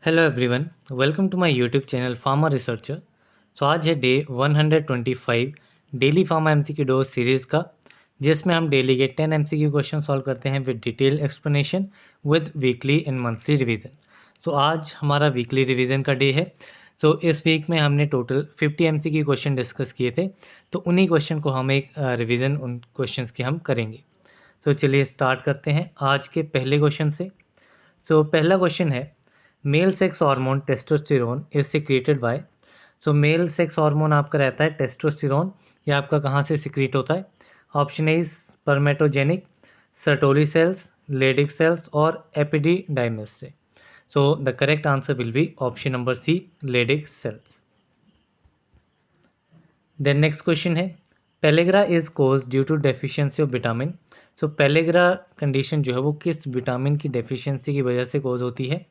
Hello everyone, welcome to my YouTube channel pharma researcher. आज है day 125 daily pharma MCQ dose series का, जिसमें हम डेली के 10 एमसीक्यू क्वेश्चन सॉल्व करते हैं with detail explanation with weekly and monthly revision. आज हमारा वीकली रिवीजन का डे है। इस वीक में हमने टोटल 50 एमसीक्यू क्वेश्चन डिस्कस किए थे, तो उन्हीं क्वेश्चन को हम एक रिवीजन उन क्वेश्चंस की हम करेंगे। चलिए स्टार्ट करते हैं आज के पहले क्वेश्चन से। पहला क्वेश्चन है, male sex hormone testosterone is secreted bye. Male sex hormone आपका रहता है टेस्टोस्टेरोन। ये आपका कहाँ से सिक्रीट होता है? Option A spermatogenic, Sertoli cells, Leydig cells और एपिडिडाइमिस से। The correct answer will be option number C, Leydig cells. Then next question है, pellagra is cause due to deficiency of vitamin. Pellagra condition जो है वो किस vitamin की deficiency की वजह से कोज होती है?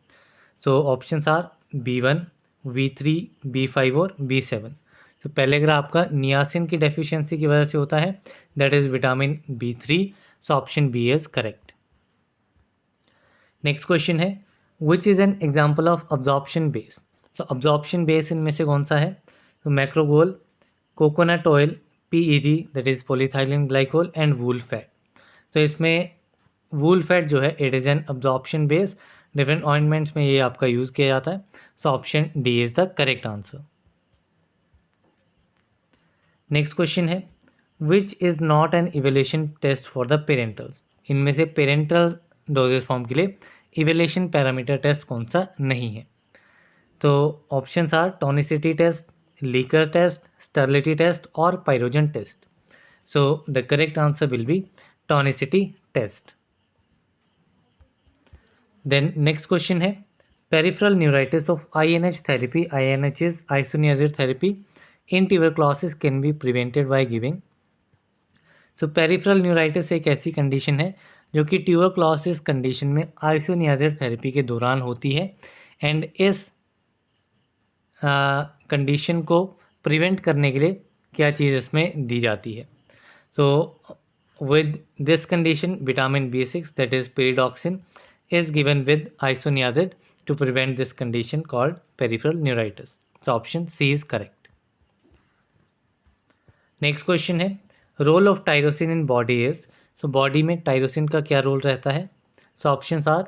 Options are B1, B3, B5 और B7। पेलेग्रा आपका नियासिन की डेफिशिएंसी की वजह से होता है, that is vitamin B3। Option B is correct. Next question है, which is an example of absorption base. Absorption base इनमें से कौन सा है? Macrogol, coconut oil, PEG that is polyethylene glycol and wool fat. इसमें वूल फैट जो है it is an absorption base. Different ointments में ये आपका यूज़ किया जाता है। Option D is the correct answer. Next question है, which is not an evaluation test for the parentals. इनमें से पेरेंटल डोजेज फॉर्म के लिए इवेल्यूशन पैरामीटर टेस्ट कौन सा नहीं है? Options are tonicity test, leaker test, sterility test और pyrogen test. The correct answer will be tonicity test. Then next question है, peripheral neuritis of INH therapy, INH is isoniazid therapy, in tuberculosis can be prevented by giving. Peripheral neuritis एक ऐसी condition है जो कि tuberculosis condition में isoniazid therapy के दौरान होती है, एंड इस कंडीशन को प्रिवेंट करने के लिए क्या चीज़ इसमें दी जाती है? With this condition vitamin B6 that is pyridoxine is given with isoniazid to prevent this condition called peripheral neuritis. Option C is correct. Next question है, role of tyrosine in body is। body में tyrosine का क्या role रहता है? Options are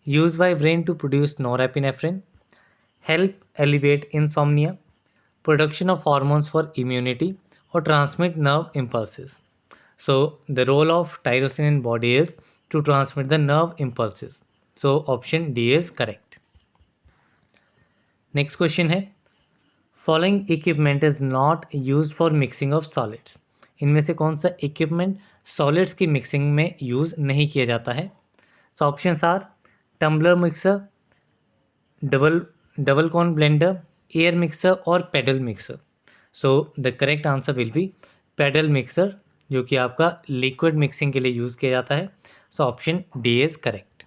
used by brain to produce norepinephrine, help alleviate insomnia, production of hormones for immunity or transmit nerve impulses. The role of tyrosine in body is to transmit the nerve impulses. Option D is correct. Next question है, following equipment is not used for mixing of solids। इनमें से कौन सा equipment solids की mixing में use नहीं किया जाता है? Options are tumbler mixer, double cone blender, air mixer और paddle mixer. The correct answer will be paddle mixer, जो कि आपका लिक्विड मिक्सिंग के लिए यूज़ किया जाता है। Option D is correct.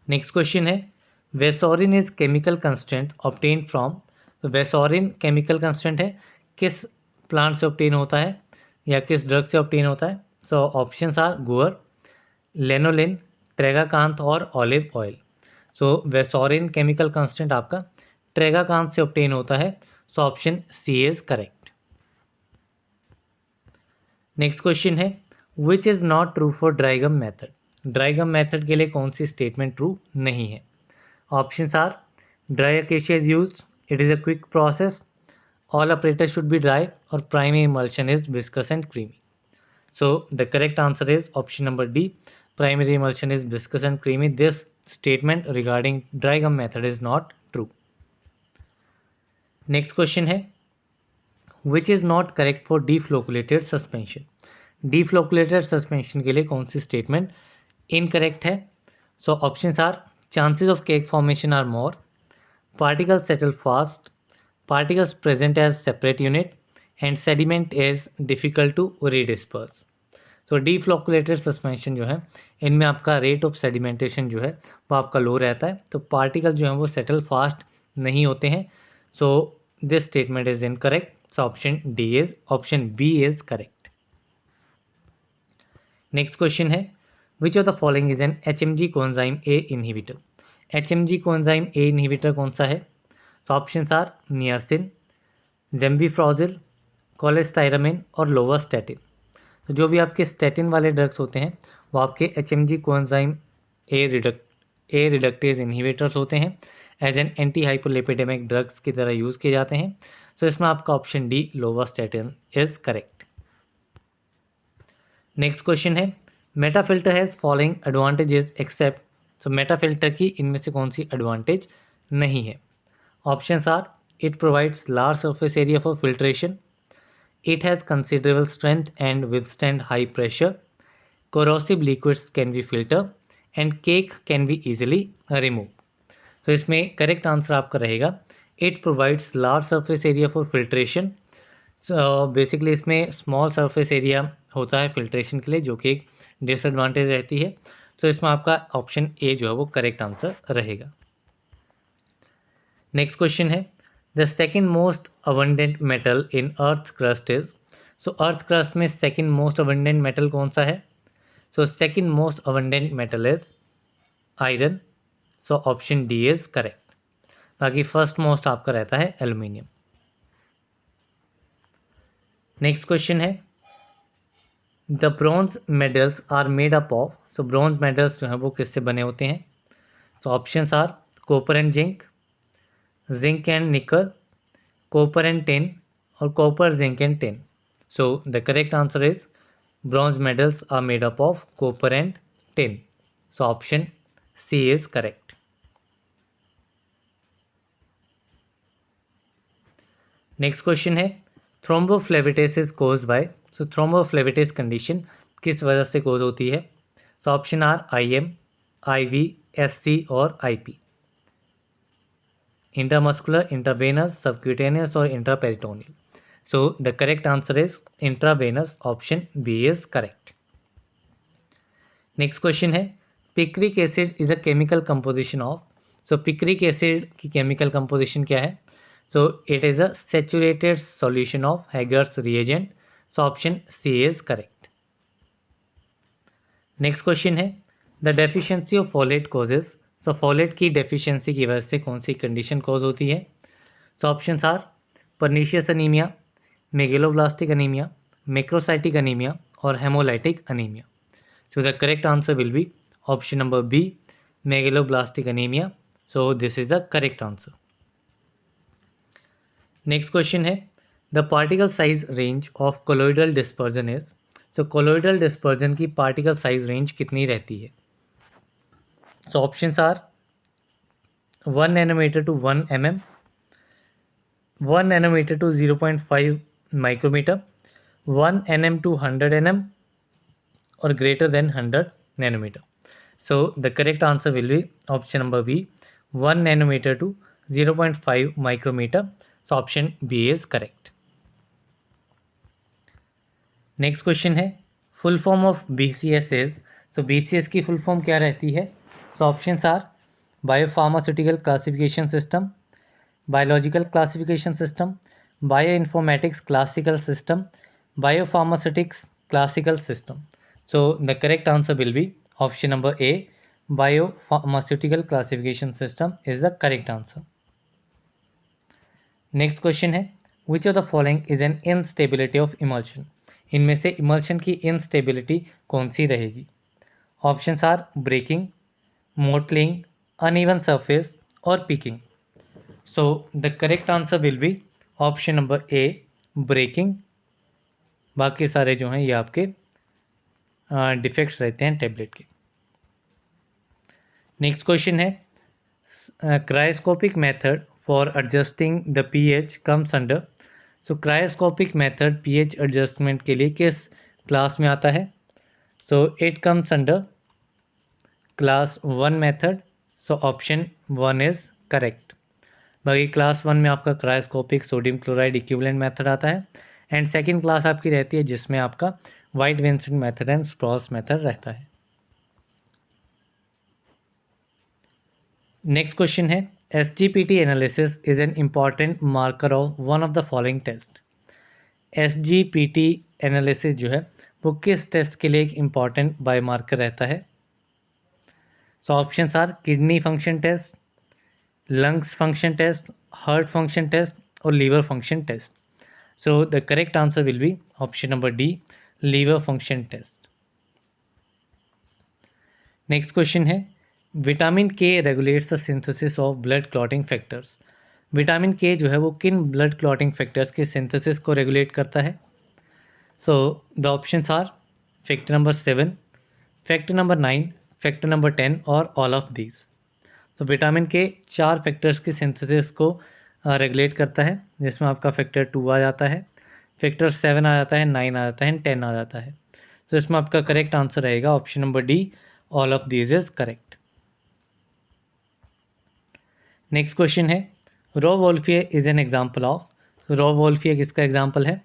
Next question है, bassorin is chemical constant obtain from. Bassorin chemical constant है, किस प्लांट से ऑब्टेन होता है या किस ड्रग से ऑब्टेन होता है? Options are guar, lanolin, tragacanth और olive oil. Bassorin chemical constant आपका ट्रेगाकांथ से ऑब्टेन होता है। Option C is correct. Next question है, which is not true for dry gum method. Dry gum method के लिए कौन सी स्टेटमेंट ट्रू नहीं है? Options are dry acacia is used, it is a quick process, all operator should be dry और primary emulsion is viscous and creamy. The correct answer is option number D, primary emulsion is viscous and creamy. This statement regarding dry gum method is not true. Next question है, which is not correct for deflocculated suspension. Deflocculated suspension के लिए कौन सी statement incorrect है? Options are chances of cake formation are more, particles settle fast, particles present as separate unit and sediment is difficult to redisperse. Deflocculated suspension जो है इनमें आपका rate of sedimentation जो है वो आपका लो रहता है, तो पार्टिकल जो है वो सेटल फास्ट नहीं होते हैं। This statement is incorrect. Option B is correct. Next question है, which of the following is an HMG coenzyme A inhibitor. HMG coenzyme A inhibitor कौन सा है? तो option are niacin, gemfibrozil, cholestyramine और lovastatin. तो जो भी आपके स्टैटिन वाले ड्रग्स होते हैं वो आपके HMG coenzyme A reductase inhibitors होते हैं, as an anti hypolipidemic drugs की तरह यूज़ किए जाते हैं। तो इसमें आपका option D lovastatin is correct. Next question है, metafilter has following advantages except. तो मेटाफिल्टर की इनमें से कौन सी एडवांटेज नहीं है? Options are it provides large surface area for filtration, it has considerable strength and withstand high pressure, corrosive liquids can be filtered and cake can be easily removed. तो इसमें correct answer आपका रहेगा it provides large surface area for filtration. Basically इसमें small surface area होता है filtration के लिए, जो कि एक डिसएडवांटेज रहती है। तो इसमें आपका ऑप्शन ए जो है वो करेक्ट आंसर रहेगा। नेक्स्ट क्वेश्चन है, the second most abundant metal in earth crust is. So earth crust में सेकेंड मोस्ट अबंडेंट मेटल कौन सा है? So second most abundant metal is iron. So option D is correct. बाकी first most आपका रहता है aluminium. Next question है, the bronze medals are made up of. So bronze medals जो हैं वो किससे बने होते हैं? सो options are copper and zinc and nickel, copper and tin और copper, zinc and tin. So the correct answer is bronze medals are made up of copper and tin. So option C is correct. Next question है, thrombophlebitis is caused by। so thrombophlebitis condition किस वजह से cause होती है? तो option are IM, IV, SC और IP। Intramuscular, intravenous, subcutaneous और intraperitoneal. So the correct answer is intravenous, option B is correct. Next question है, picric acid is a chemical composition of. So picric acid की chemical composition क्या है? So it is a saturated solution of Hager's reagent. So option C is correct. Next question है, the deficiency of folate causes. So folate की deficiency की वजह से कौन सी कंडीशन कॉज होती है? So options are pernicious anaemia, megaloblastic anaemia, macrocytic anaemia और haemolytic anaemia. So the correct answer will be option number B, megaloblastic anemia. So this is the correct answer. Next question है, the particle size range of colloidal dispersion is। so colloidal dispersion की particle size range कितनी रहती है? so options are 1 nanometer to 1 mm, 1 nanometer to 0.5 micrometer, 1 nm to 100 nm or greater than 100 nanometer. So the correct answer will be option number B, 1 nanometer to 0.5 micrometer. So option B is correct. Next question है, full form of BCS is. तो BCS की full form क्या रहती है? तो options are biopharmaceutical classification system, biological classification system, bio informatics classical system, biopharmaceutics classical system. So the correct answer will be option number A, biopharmaceutical classification system is the correct answer. Next question है, which of the following is an instability of emulsion. इनमें से emulsion की instability कौन सी रहेगी? Options are breaking, mottling, uneven surface और picking. So the correct answer will be option number A, breaking. बाकी सारे जो हैं ये आपके डिफेक्ट्स रहते हैं टेबलेट के। नेक्स्ट क्वेश्चन है, cryoscopic method for adjusting the pH comes under. So cryoscopic method pH adjustment के लिए किस क्लास में आता है? So it comes under class 1 method. So option 1 is correct. बाकी क्लास 1 में आपका cryoscopic sodium chloride equivalent method आता है, एंड सेकेंड क्लास आपकी रहती है जिसमें आपका White Vincent method and Sprowls method रहता है। नेक्स्ट क्वेश्चन है, SGPT analysis is an important marker of one of the following test. SGPT analysis जो है वो किस टेस्ट के लिए एक इम्पॉर्टेंट बायोमार्कर रहता है? So options are kidney function test, lungs function test, heart function test, or liver function test. So the correct answer will be option number D, liver function test. Next question है, vitamin K regulates the synthesis of blood clotting factors. Vitamin K जो है वो किन blood clotting factors के synthesis को regulate करता है? So the options are factor number 7, factor number 9, factor number 10 और ऑल ऑफ दीज। तो विटामिन के 4 फैक्टर्स की सिंथेसिस को रेगुलेट करता है, जिसमें आपका फैक्टर 2 आ जाता है, फैक्टर 7 आ जाता है, 9 आ जाता है, 10 आ जाता है। तो इसमें आपका करेक्ट आंसर रहेगा option number D, all of these is correct. Next question है, rauwolfia is an example of. Rauwolfia किसका एग्जाम्पल है?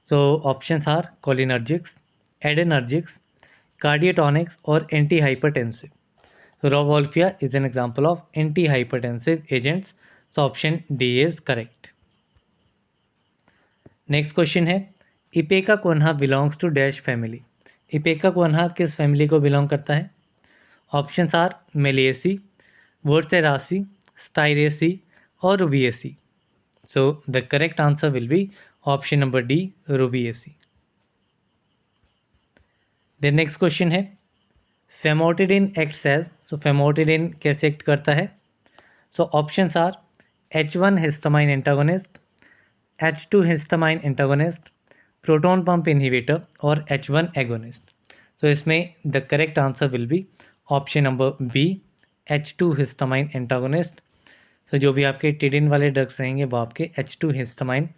तो options are cholinergics, adrenergics, cardiotonics और anti hypertensive. So raw wolfia is an example of anti-hypertensive agents. So option D is correct. Next question है, इपेका कोन्हा belongs to dash family. इपेका कोन्हा किस family को belong करता है? Options are मेलिएसी, Burseraceae, Styracaceae और Rubiaceae. So the correct answer will be option number D, Rubiaceae. Then next question है, famotidine acts as. So famotidine कैसे act करता है? So options are H1 histamine antagonist, H2 histamine antagonist, proton pump inhibitor और H1 agonist. तो इसमें the correct answer will be option number B, H2 histamine antagonist. तो जो भी आपके टिडिन वाले ड्रग्स रहेंगे वो आपके H2 हिस्टामाइन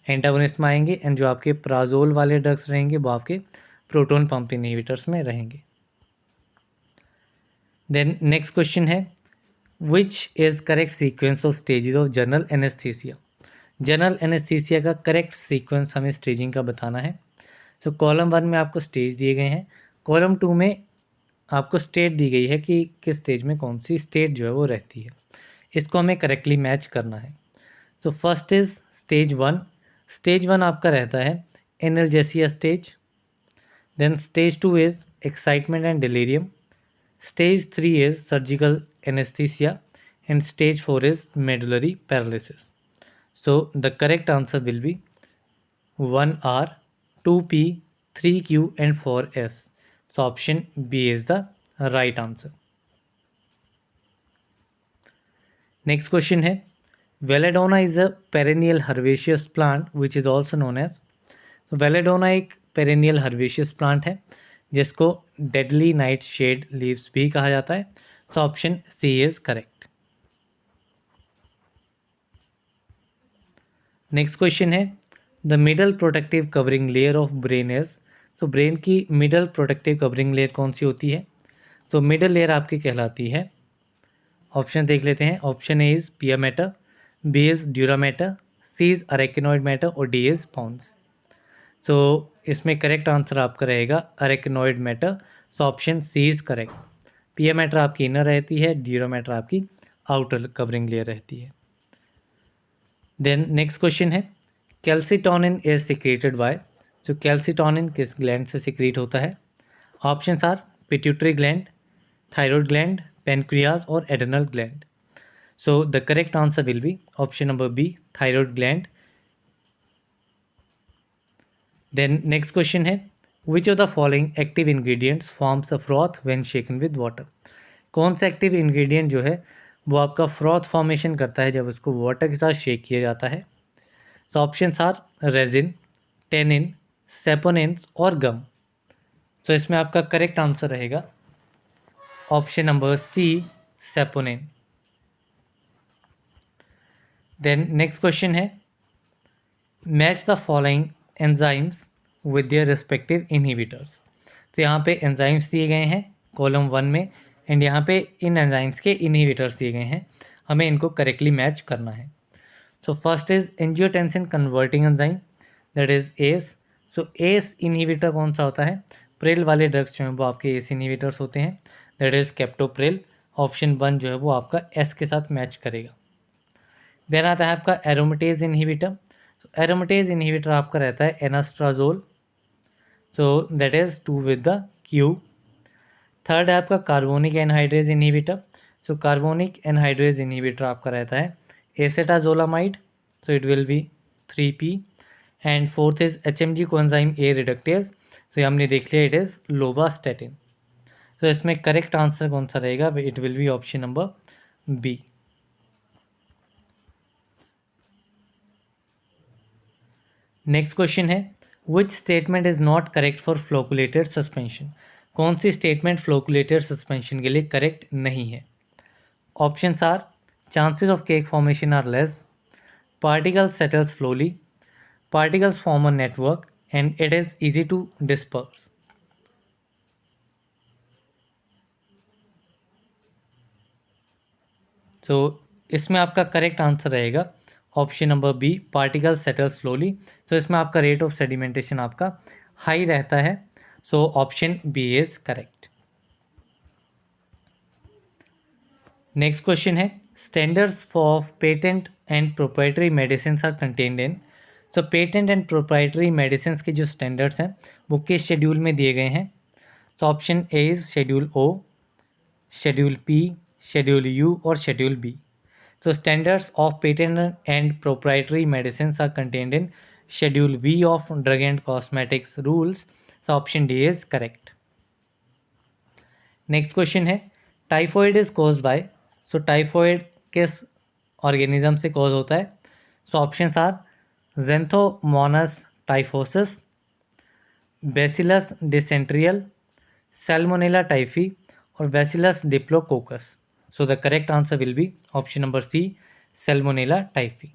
एंटागोनिस्ट में आएंगे, एंड जो आपके प्राजोल वाले ड्रग्स रहेंगे वो आपके प्रोटॉन पंप इनहिबिटर्स में रहेंगे। देन नेक्स्ट क्वेश्चन है, which is correct sequence of stages of general anaesthesia. General anaesthesia का करेक्ट सीक्वेंस हमें स्टेजिंग का बताना है। तो कॉलम 1 में आपको स्टेज दिए गए हैं, कॉलम 2 में आपको स्टेट दी गई है कि किस स्टेज में कौन सी स्टेट जो है वो रहती है। इसको हमें करेक्टली मैच करना है। तो फर्स्ट इज़ स्टेज 1। स्टेज 1 आपका रहता है analgesia stage. Then stage 2 is excitement and delirium. Stage 3 is surgical anesthesia and stage 4 is medullary paralysis. So the correct answer will be 1R, 2P, 3Q and 4S. So option B is the right answer. Next question है, Belladonna is a perennial herbaceous plant which is also known as। तो Belladonna एक perennial herbaceous plant है जिसको deadly night shade leaves भी कहा जाता है। तो option C is correct. Next question है, the middle protective covering layer of brain is. तो ब्रेन की मिडल प्रोटेक्टिव कवरिंग लेयर कौन सी होती है? तो मिडल लेयर आपकी कहलाती है, ऑप्शन देख लेते हैं। Option A is pia matter, B is dura matter, C is arachnoid matter और डी इज पॉन्स। तो इसमें करेक्ट आंसर आपका रहेगा arachnoid matter. So option C is correct. Pia matter आपकी इनर रहती है, ड्यूरा मैटर आपकी आउटर कवरिंग लेयर रहती है। देन नेक्स्ट क्वेश्चन है, कैल्सिटोनिन इज सिक्रेटेड बाय। जो कैल्सिटोनिन किस ग्लैंड से सिक्रीट होता है? Options are pituitary gland, thyroid gland, pancreas और adrenal gland. So the correct answer will be option number B, thyroid gland. Then next question है, which of the following active ingredients forms a froth when shaken with water. कौन सा active ingredient जो है वो आपका froth formation करता है जब उसको वाटर के साथ शेक किया जाता है? तो options are resin, tannin, saponins और गम। तो इसमें आपका करेक्ट आंसर रहेगा option number C, saponin. Then next question है, match the following enzymes with their respective inhibitors. तो यहाँ पे एंजाइम्स दिए गए हैं कॉलम 1 में, एंड यहाँ पे इन एंजाइम्स के इनहिबिटर्स दिए गए हैं, हमें इनको करेक्टली मैच करना है। So first is angiotensin converting enzyme, that is S. So ACE inhibitor कौन सा होता है? प्रेल वाले ड्रग्स जो हैं वो आपके एस इनहिबिटर्स होते हैं, दैट इज कैप्टोप्रेल। ऑप्शन 1 जो है वो आपका एस के साथ मैच करेगा। देन आता है आपका एरोमेटेज इनहिबिटर। सो एरोमेटेज इनहिबिटर आपका रहता है anastrozole, so that is 2 with the Q. Third है आपका carbonic anhydrase inhibitor. So carbonic anhydrase inhibitor आपका रहता है acetazolamide, so it will be 3P। And fourth is HMG coenzyme A reductase, so ये हमने देख लिया, इट इज़ लोबास्टैटिन। तो इसमें करेक्ट आंसर कौन सा रहेगा? It will be option number B. Next question है which statement is not correct for flocculated suspension? कौन सी स्टेटमेंट फ्लोकुलेटेड सस्पेंशन के लिए करेक्ट नहीं है? Options are chances of cake formation are less, particles settle slowly, particles form a network, and it is easy to disperse. तो इसमें आपका correct answer रहेगा option number B, particle settle slowly. तो इसमें आपका रेट ऑफ सेडिमेंटेशन आपका high रहता है, so option B is correct. Next question है standards of patent and proprietary medicine are contained in. So patent and proprietary medicine के जो standards हैं वो किस शेड्यूल में दिए गए हैं? तो option A is schedule O, schedule P, schedule U और शेड्यूल बी। तो standards of patent and proprietary medicine are contained in schedule V of drug and cosmetics rules, so option D is correct. Next question है typhoid is caused by. So typhoid किस organism से cause होता है? So options are xanthomonas typhosis, bacillus dysenteriae, salmonella typhi और bacillus diplococcus. So the correct answer will be option number C, salmonella typhi.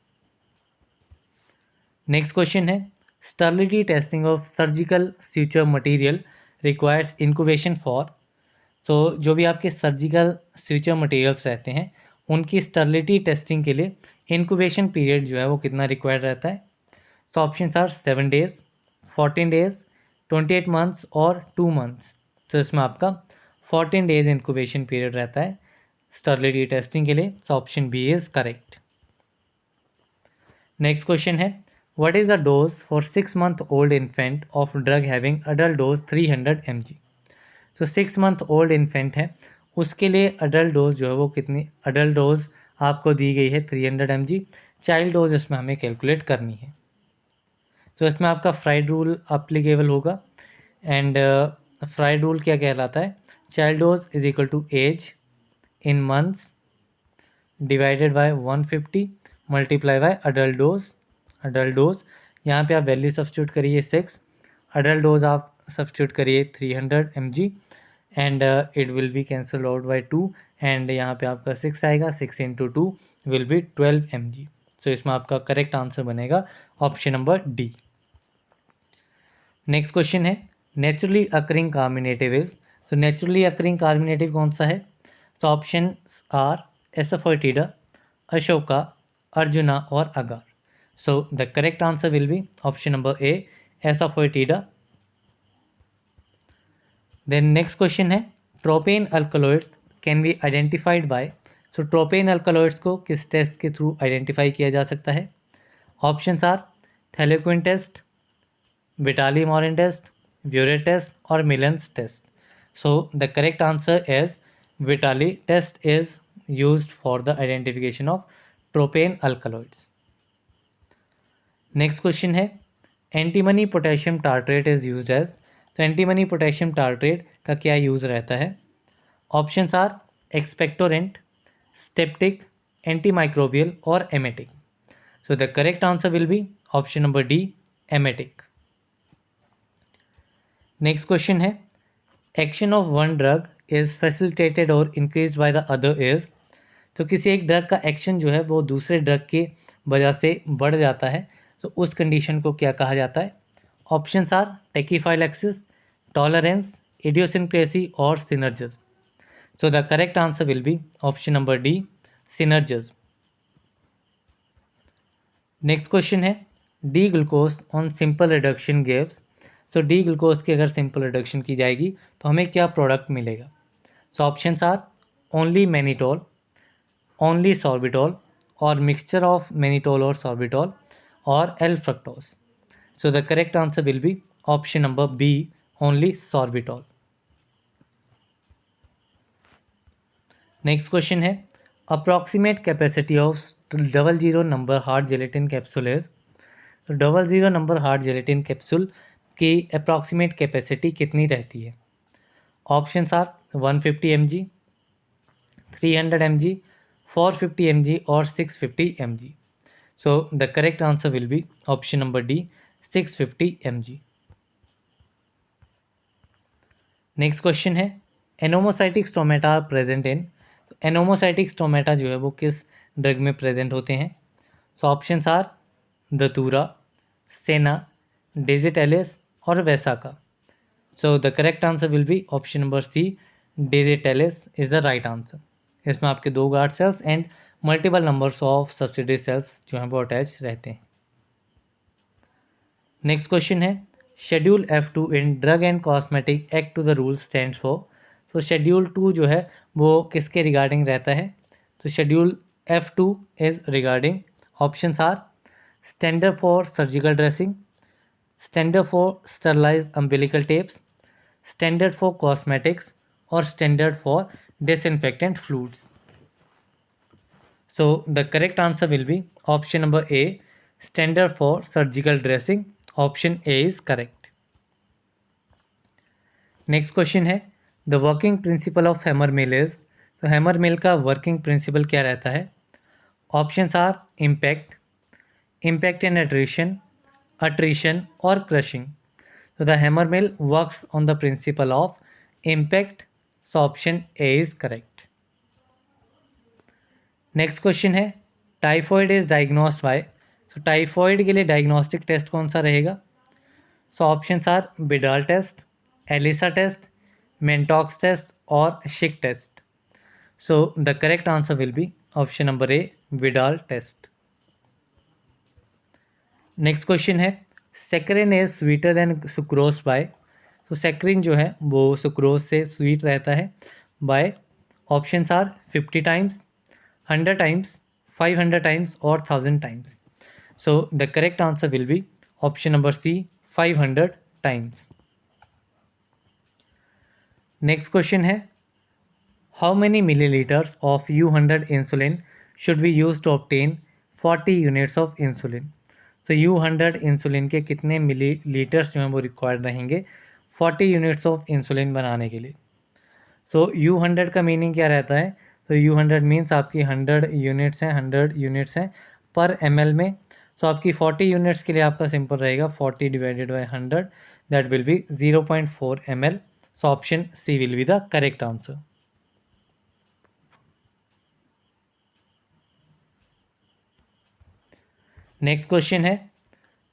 Next question है sterility testing of surgical suture material requires incubation for. तो जो भी आपके surgical स्यूचर materials रहते हैं उनकी sterility testing के लिए इंक्यूबेशन पीरियड जो है वो कितना रिक्वायर्ड रहता है? तो option are 7 days, 14 days, 28 months और 2 मंथ्स। तो इसमें आपका 14 डेज इंक्यूबेशन पीरियड रहता है स्टर्लिटी टेस्टिंग के लिए, तो option B is correct. Next question है what is the dose for 6 month old infant of drug having adult dose 300 mg? तो 6 मंथ ओल्ड इन्फेंट है उसके लिए अडल्ट डोज जो है वो कितनी अडल्ट डोज आपको दी गई है 300 mg। चाइल्ड डोज इसमें हमें कैलकुलेट करनी है, तो इसमें आपका फ्राइड रूल अप्लीकेबल होगा। एंड फ्राइड रूल क्या कहलाता है? Child dose is equal to age in months divided by 150 multiply by adult dose. Adult dose यहाँ पे आप वैल्यू सब्स्टिट्यूट करिए 6, अडल्ट डोज आप सब्स्टिट्यूट करिए 300 mg and it will be cancel out by 2 and यहाँ पे आपका 6 आएगा, 6 into 2 will be 12 mg। So इसमें आपका करेक्ट आंसर बनेगा option number D. Next question है नेचुरली अकरिंग कार्मिनेटिव इज। तो नेचुरली अकरिंग कार्मिनेटिव कौन सा है? तो option are asafoetida, Ashoka, Arjuna और agar. So the correct answer will be option number A, asafoetida. Then next question है tropane alkaloids can be identified by. So tropane alkaloids को किस test के थ्रू आइडेंटिफाई किया जा सकता है? Options are thalleioquin test, Vitali Morin test, biuret test और Millon's test. So the correct answer is Vitali test is used for the identification of tropane alkaloids. Next question है antimony potassium tartrate is used as. तो antimony potassium tartrate का क्या use रहता है? Options are expectorant, styptic, antimicrobial और emetic. So the correct answer will be option number D, emetic. Next question है action of one drug is facilitated और increase by the other is. तो किसी एक ड्रग का action जो है वो दूसरे ड्रग की वजह से बढ़ जाता है, तो उस कंडीशन को क्या कहा जाता है? Options are tachyphylaxis, tolerance, idiosyncrasy और synergism. So the correct answer will be option number D, synergism. Next question है D glucose on simple reduction gives. तो डी ग्लूकोज की अगर सिंपल रिडक्शन की जाएगी तो हमें क्या प्रोडक्ट मिलेगा? So options are only mannitol, only sorbitol और मिक्सचर ऑफ मैनिटोल और सॉर्बिटॉल और L fructose. So the correct answer will be option number B, only sorbitol. Next question है approximate capacity of 00 number hard gelatin capsule है। तो 00 number hard gelatin capsule की approximate capacity कितनी रहती है? Options are 150 mg, 300 mg, 450 mg और 650 mg. So the correct answer will be option number D, 650 mg. Next question है anomocytic stomata are present in. Anomocytic stomata जो है वो किस ड्रग में प्रेजेंट होते हैं? सो ऑप्शंस आर दतूरा, सेना, डेजिटेलिस और vasaka. So the correct answer will be option number C, digitalis is the right answer. इसमें आपके 2 guard cells and multiple numbers of subsidiary cells जो हैं वो अटैच रहते हैं. नेक्स्ट क्वेश्चन है schedule F2 in drug and cosmetic act to the rule stands for. तो schedule 2 जो है वो किसके रिगार्डिंग रहता है? तो schedule F2 is regarding options are standard for surgical dressing, standard for sterilized umbilical tapes, standard for cosmetics और standard for disinfectant fluids. So the correct answer will be option number A, standard for surgical dressing. Option A is correct. Next question है the working principle of hammer mill is. तो hammer mill का working principle क्या रहता है? Options are impact, impact and attrition और crushing. तो the hammer mill works on the principle of impact. So option A is correct. Next question है typhoid is diagnosed by. तो typhoid के लिए डायग्नोस्टिक टेस्ट कौन सा रहेगा? So options are Widal test, ELISA test, Mantoux test और Schick test. So the correct answer will be option number A, Widal test. Next question है saccharin is sweeter than sucrose by. तो saccharin जो है वो sucrose से sweet रहता है by. Options are 50 times, 100 times, 500 times और 1000 times. So the correct answer will be option number C, 500 times. Next question है how many milliliters of U100 insulin should be use to obtain 40 units of insulin. तो U100 insulin के कितने millilitres जो हैं वो required रहेंगे 40 units of insulin बनाने के लिए? सो U100 का मीनिंग क्या रहता है? तो U100 मीन्स आपकी 100 यूनिट्स हैं, 100 यूनिट्स हैं पर ml में. सो आपकी 40 यूनिट्स के लिए आपका सिंपल रहेगा 40 divided by 100, that will be 0.4 ml. So option C will be the correct answer. Next question है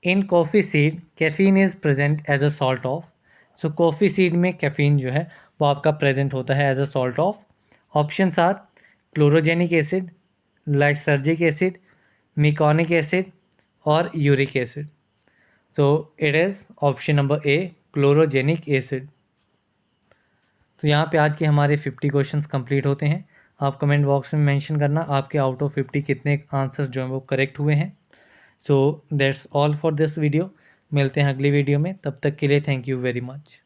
in coffee seed caffeine is present as a salt of. So coffee seed में caffeine जो है वो आपका present होता है as a salt of. Options are chlorogenic acid, lysergic acid, meconic acid और uric acid. तो it is option number A, chlorogenic acid. तो यहाँ पे आज के हमारे 50 क्वेश्चंस कंप्लीट होते हैं. आप कमेंट बॉक्स में मेंशन करना आपके आउट ऑफ 50 कितने आंसर्स जो हैं वो करेक्ट हुए हैं. So that's all for this video. मिलते हैं अगली वीडियो में, तब तक के लिए थैंक यू वेरी मच.